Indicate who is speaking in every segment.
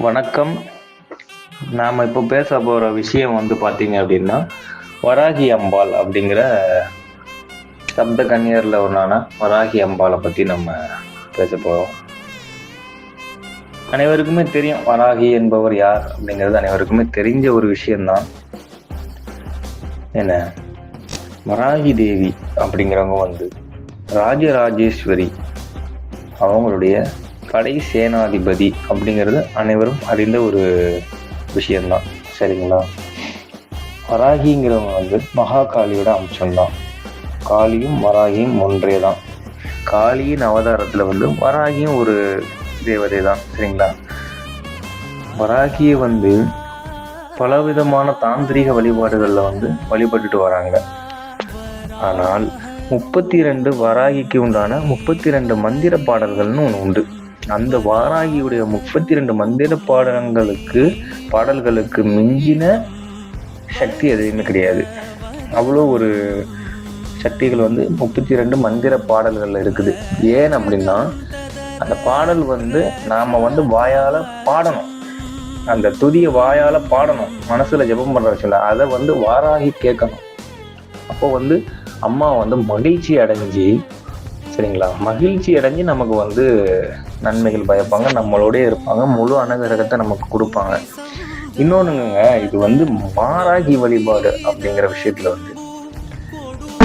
Speaker 1: வணக்கம். நாம் இப்போ பேச போகிற விஷயம் பார்த்தீங்க அப்படின்னா, வராகி அம்பாள் அப்படிங்கிற சப்த கன்னியரில் ஒன்றான வராகி அம்பாளை பற்றி நம்ம பேச போகிறோம். அனைவருக்குமே தெரியும் வராகி என்பவர் யார் அப்படிங்கிறது அனைவருக்குமே தெரிஞ்ச ஒரு விஷயம்தான். என்ன, வராகி தேவி அப்படிங்கிறவங்க ராஜராஜேஸ்வரி அவங்களுடைய படை சேனாதிபதி அப்படிங்கிறது அனைவரும் அறிந்த ஒரு விஷயம்தான். சரிங்களா? வராகிங்கிறவங்க மகாகாளியோட அம்சம்தான். காளியும் வராகியும் ஒன்றே தான். காளியின் அவதாரத்தில் வராகியும் ஒரு தேவதை தான். சரிங்களா? வராகியை பலவிதமான தாந்திரிக வழிபாடுகளில் வழிபட்டுட்டு வராங்க. ஆனால் 32 வராகிக்கு உண்டான 32 மந்திர பாடல்கள்னு ஒன்று உண்டு. அந்த வாராகியுடைய 32 மந்திர பாடல்களுக்கு மிஞ்சின சக்தி எதுவுமே கிடையாது. அவ்வளோ ஒரு சக்திகள் 32 மந்திர பாடல்கள் இருக்குது. ஏன் அப்படின்னா, அந்த பாடல் நாம வாயால பாடணும். அந்த துதியை வாயால பாடணும். மனசுல ஜெபம் பண்ற விஷயம் அதை வாராகி கேட்கணும். அப்போ அம்மா மகிழ்ச்சி அடைஞ்சி, சரிங்களா, மகிழ்ச்சி அடைஞ்சு நமக்கு நன்மைகள் பயப்பாங்க, நம்மளோடய இருப்பாங்க, முழு அனுகிரகத்தை நமக்கு கொடுப்பாங்க. இன்னொன்றுங்க, இது வாராகி வழிபாடு அப்படிங்கிற விஷயத்துல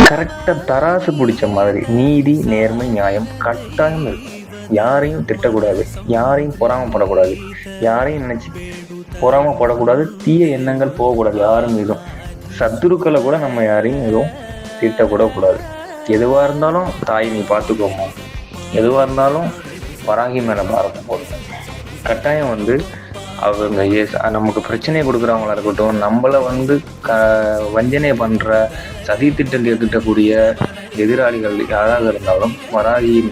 Speaker 1: கரெக்டாக தராசு பிடிச்ச மாதிரி நீதி, நேர்மை, நியாயம் கட்டாயம் இருக்கும். யாரையும் திட்டக்கூடாது, யாரையும் பொறாமப்படக்கூடாது, யாரையும் நினைச்சு பொறாமப்படக்கூடாது, தீய எண்ணங்கள் போகக்கூடாது. யாரும் மீதும் சத்துருக்களை கூட நம்ம யாரையும் எதுவும் திட்டக்கூட கூடாது. எதுவாக இருந்தாலும் தாய் நீ பார்த்துக்கோமா, எதுவாக இருந்தாலும் வராகி மேலே பாரத்தை போடுங்க. கட்டாயம் அவங்க நமக்கு பிரச்சனையை கொடுக்குறவங்களா இருக்கட்டும், நம்மளை வஞ்சனை பண்ணுற சதி திட்டம் திட்டக்கூடிய எதிராளிகள் யாராக இருந்தாலும் வராகியின்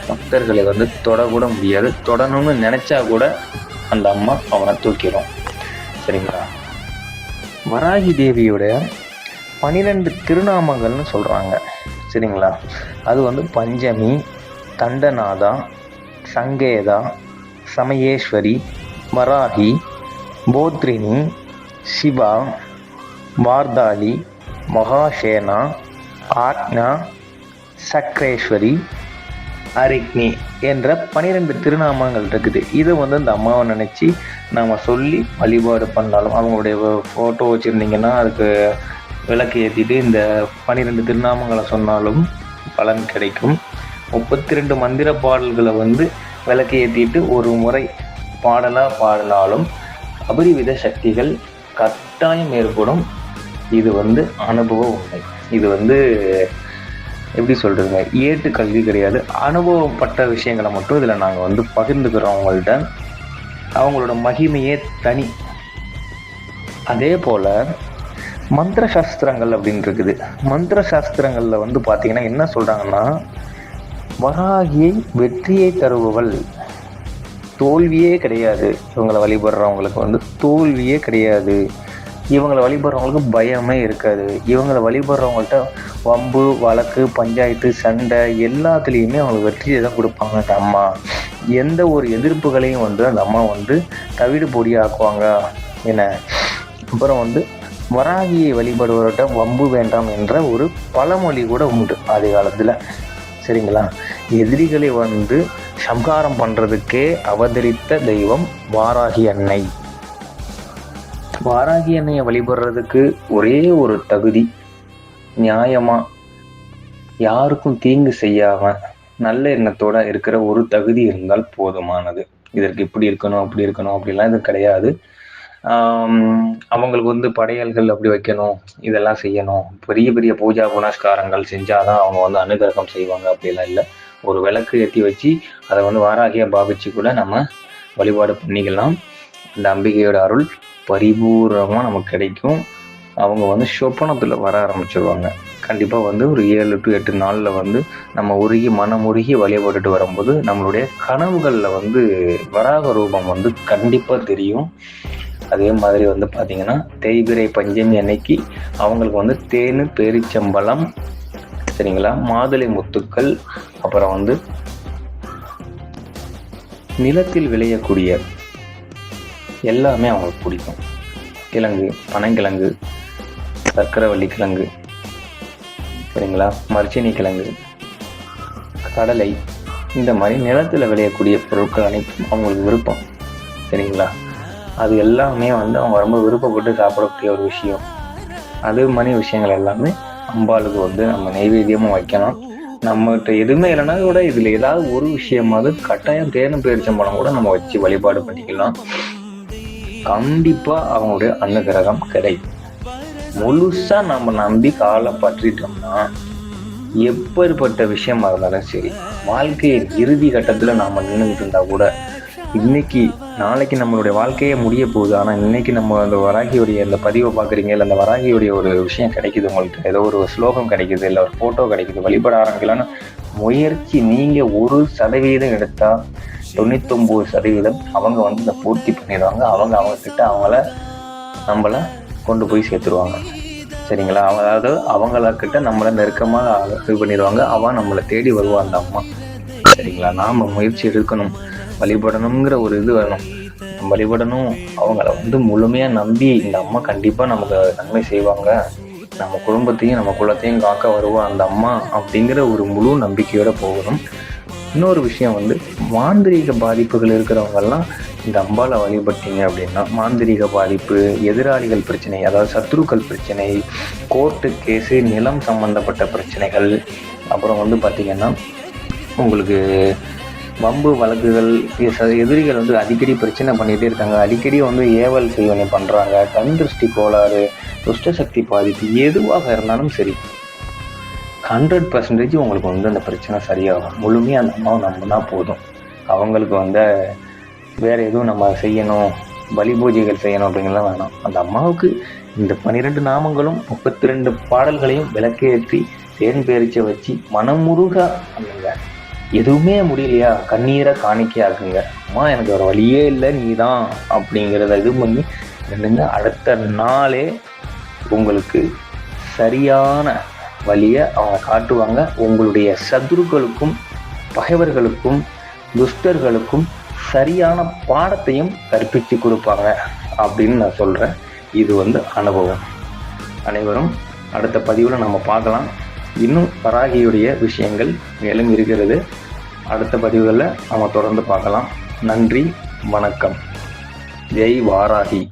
Speaker 1: பக்தர்களை தொடக்கூட முடியாது. தொடணும்னு நினச்சா கூட அந்த அம்மா அவனை தூக்கிடும். சரிங்களா? வராகி தேவியோட 12 திருநாமங்கள்னு சொல்கிறாங்க. சரிங்களா? அது பஞ்சமி, தண்டநாதா, சங்கேதா, சமயேஸ்வரி, வராகி, போத்ரினி, சிவா, வார்தாளி, மகாசேனா, ஆக்னா, சக்ரேஸ்வரி, அரிக்னி என்ற 12 திருநாமங்கள் இருக்குது. இதை அந்த அம்மாவை நினச்சி நாம் சொல்லி வழிபாடு பண்ணாலும், அவங்களுடைய ஃபோட்டோ வச்சுருந்தீங்கன்னா அதுக்கு விளக்கு ஏற்றிட்டு இந்த 12 திருநாமங்களை சொன்னாலும் பலன் கிடைக்கும். 32 மந்திர பாடல்களை விளக்கு ஏற்றிட்டு ஒரு முறை பாடினாலும் அபரிவித சக்திகள் கட்டாயம் ஏற்படும். இது அனுபவ உண்மை. இது எப்படி சொல்கிறதுங்க, ஏட்டு கல்வி கிடையாது. அனுபவப்பட்ட விஷயங்களை மட்டும் இதில் நாங்கள் பகிர்ந்துக்கிறோம் அவங்கள்ட்ட. அவங்களோட மகிமையே தனி. அதே போல் மந்திர சாஸ்திரங்கள் அப்படின்னு இருக்குது. மந்திர சாஸ்திரங்களில் பார்த்தீங்கன்னா என்ன சொல்கிறாங்கன்னா, வராகியை வெற்றியை தருபவள், தோல்வியே கிடையாது. இவங்களை வழிபடுறவங்களுக்கு தோல்வியே கிடையாது. இவங்களை வழிபடுறவங்களுக்கு பயமே இருக்காது. இவங்களை வழிபடுறவங்கள்ட்ட வம்பு, வழக்கு, பஞ்சாயத்து, சண்டை எல்லாத்துலேயுமே அவங்களுக்கு வெற்றியை தான் கொடுப்பாங்க அந்த அம்மா. எந்த ஒரு எதிர்ப்புகளையும் அந்த அம்மா தவிடு பொடியாக்குவாங்க. என்ன, அப்புறம் வராகியை வழிபடுவர்கிட்ட வம்பு வேண்டாம் என்ற ஒரு பழமொழி கூட உண்டு ஆதி காலத்தில். சரிங்களா? எதிரிகளை சம்ஹாரம் பண்ணுறதுக்கே அவதரித்த தெய்வம் வாராகி அன்னை. வாராகி அன்னையை வழிபடுறதுக்கு ஒரே ஒரு தகுதி, நியாயமாக யாருக்கும் தீங்கு செய்யாமல் நல்ல எண்ணத்தோட இருக்கிற ஒரு தகுதி இருந்தால் போதுமானது. இதற்கு இப்படி இருக்கணும், அப்படி இருக்கணும், அப்படிலாம் இது கிடையாது. அவங்களுக்கு படையல்கள் அப்படி வைக்கணும், இதெல்லாம் செய்யணும், பெரிய பெரிய பூஜா புனஸ்காரங்கள் செஞ்சாதான் அவங்க அனுகிரகம் செய்வாங்க அப்படிலாம் இல்லை. ஒரு விளக்கு ஏற்றி வச்சு அதை வாராகியா பாவிச்சு கூட நம்ம வழிபாடு பண்ணிக்கலாம். இந்த அம்பிகையோட அருள் பரிபூர்ணமாக நமக்கு கிடைக்கும். அவங்க சொப்பனத்தில் வர ஆரம்பிச்சிருவாங்க. கண்டிப்பாக ஒரு 7 to 8 நாளில் நம்ம மனம் உருகி வழிபட்டுட்டு வரும்போது நம்மளுடைய கனவுகளில் வராக ரூபம் கண்டிப்பாக தெரியும். அதே மாதிரி பார்த்தீங்கன்னா, தேய்பிறை பஞ்சமி அன்னைக்கு அவங்களுக்கு தேனு, பேரிச்சம்பழம், சரிங்களா, மாதுளை முத்துக்கள், அப்புறம் நிலத்தில் விளையக்கூடிய எல்லாமே அவங்களுக்கு பிடிக்கும். கிழங்கு, பனங்கிழங்கு, சர்க்கரைவள்ளி கிழங்கு, சரிங்களா, மரிச்சினி கிழங்கு, கடலை, இந்த மாதிரி நிலத்தில் விளையக்கூடிய பொருட்கள் அனைத்தும் அவங்களுக்கு விருப்பம். சரிங்களா, அது எல்லாமே வந்து அவங்க ரொம்ப விருப்பப்பட்டு சாப்பிடக்கூடிய ஒரு விஷயம். அது மாதிரி விஷயங்கள் எல்லாமே அம்பாளுக்கு வந்து நம்ம நைவேத்தியமும் வைக்கலாம். நம்மகிட்ட எதுவுமே இல்லைன்னா கூட இதில் ஏதாவது ஒரு விஷயமாவது கட்டாயம் தேனும் பேரிச்சம்பழம் கூட நம்ம வச்சு வழிபாடு பண்ணிக்கலாம். கண்டிப்பாக அவங்களுடைய அனுகிரகம் கிடைக்கும். முழுசாக நம்ம நம்பி காலை பற்றிட்டோம்னா எப்பேற்பட்ட விஷயமா இருந்தாலும் சரி, வாழ்க்கையின் இறுதி கட்டத்தில் நாம் நின்றுக்கிட்டு இருந்தா கூட நாளைக்கு நம்மளுடைய வாழ்க்கையே முடிய போகுது. ஆனால் இன்னைக்கு நம்ம அந்த வராகியுடைய அந்த பதிவை பார்க்குறீங்க, இல்லை அந்த வராகியுடைய ஒரு விஷயம் கிடைக்குது, உங்களுக்கு ஏதோ ஒரு ஸ்லோகம் கிடைக்குது, இல்லை ஒரு ஃபோட்டோ கிடைக்குது, வழிபட ஆரம்பிக்கலான்னு முயற்சி நீங்கள் 1% எடுத்தால் 99% அவங்க வந்து இதை பூர்த்தி பண்ணிடுவாங்க. அவங்க கிட்ட நம்மளை கொண்டு போய் சேர்த்துருவாங்க. சரிங்களா, அதாவது அவங்களக்கிட்ட நம்மளை நெருக்கமாக இது பண்ணிடுவாங்க. அவன் நம்மளை தேடி வருவான் அந்த அம்மா. சரிங்களா, நாம் முயற்சி எடுக்கணும், வழிபடணுங்கிற ஒரு இது வேணும். வழிபடணும், அவங்கள வந்து முழுமையாக நம்பி இந்த அம்மா கண்டிப்பாக நமக்கு நன்மை செய்வாங்க, நம்ம குடும்பத்தையும் நம்ம குலத்தையும் காக்க வருவா அந்த அம்மா அப்படிங்கிற ஒரு முழு நம்பிக்கையோடு போகணும். இன்னொரு விஷயம் வந்து மாந்திரீக பாதிப்புகள் இருக்கிறவங்கெல்லாம் இந்த அம்பாவை வழிபட்டீங்க அப்படின்னா மாந்திரீக பாதிப்பு, எதிராளிகள் பிரச்சனை, அதாவது சத்ருக்கள் பிரச்சனை, கோர்ட்டு கேஸு, நிலம் சம்பந்தப்பட்ட பிரச்சனைகள், அப்புறம் வந்து பார்த்திங்கன்னா உங்களுக்கு வம்பு வழக்குகள், எதிரிகள் வந்து அடிக்கடி பிரச்சனை பண்ணிகிட்டே இருக்காங்க, அடிக்கடி வந்து ஏவல் செய்வனை பண்ணுறாங்க, கண் திருஷ்டி கோளாறு, துஷ்டசக்தி பாதிப்பு, எதுவாக இருந்தாலும் சரி 100% உங்களுக்கு வந்து அந்த பிரச்சனை சரியாகும். முழுமையாக அந்த அம்மாவை நம்பினா போதும். அவங்களுக்கு வந்து வேறு எதுவும் நம்ம செய்யணும், பலி பூஜைகள் செய்யணும் அப்படிங்கலாம் வேணாம். அந்த அம்மாவுக்கு இந்த 12 நாமங்களும் 32 பாடல்களையும் விளக்கேற்றி தேன் பேரிச்சை வச்சு மனமுருக பண்ணுங்க. எதுவுமே முடியலையா, கண்ணீரை காணிக்கையாக்குங்க. அம்மா எனக்கு ஒரு வழியே இல்லை, நீ தான் அப்படிங்கிறத இது பண்ணி நின்றுங்க. அடுத்த நாளே உங்களுக்கு சரியான வழியை அவங்க காட்டுவாங்க. உங்களுடைய சத்துருக்களுக்கும் பகைவர்களுக்கும் துஷ்டர்களுக்கும் சரியான பாடத்தையும் கற்பித்து கொடுப்பாங்க அப்படின்னு நான் சொல்கிறேன். இது வந்து அனுபவம். அனைவரும் அடுத்த பதிவில் நம்ம பார்க்கலாம். இன்னும் வராகியுடைய விஷயங்கள் மேலும் இருக்கிறது. அடுத்த பதிவுகளில் நம்ம தொடர்ந்து பார்க்கலாம். நன்றி, வணக்கம். ஜெய் வாராகி.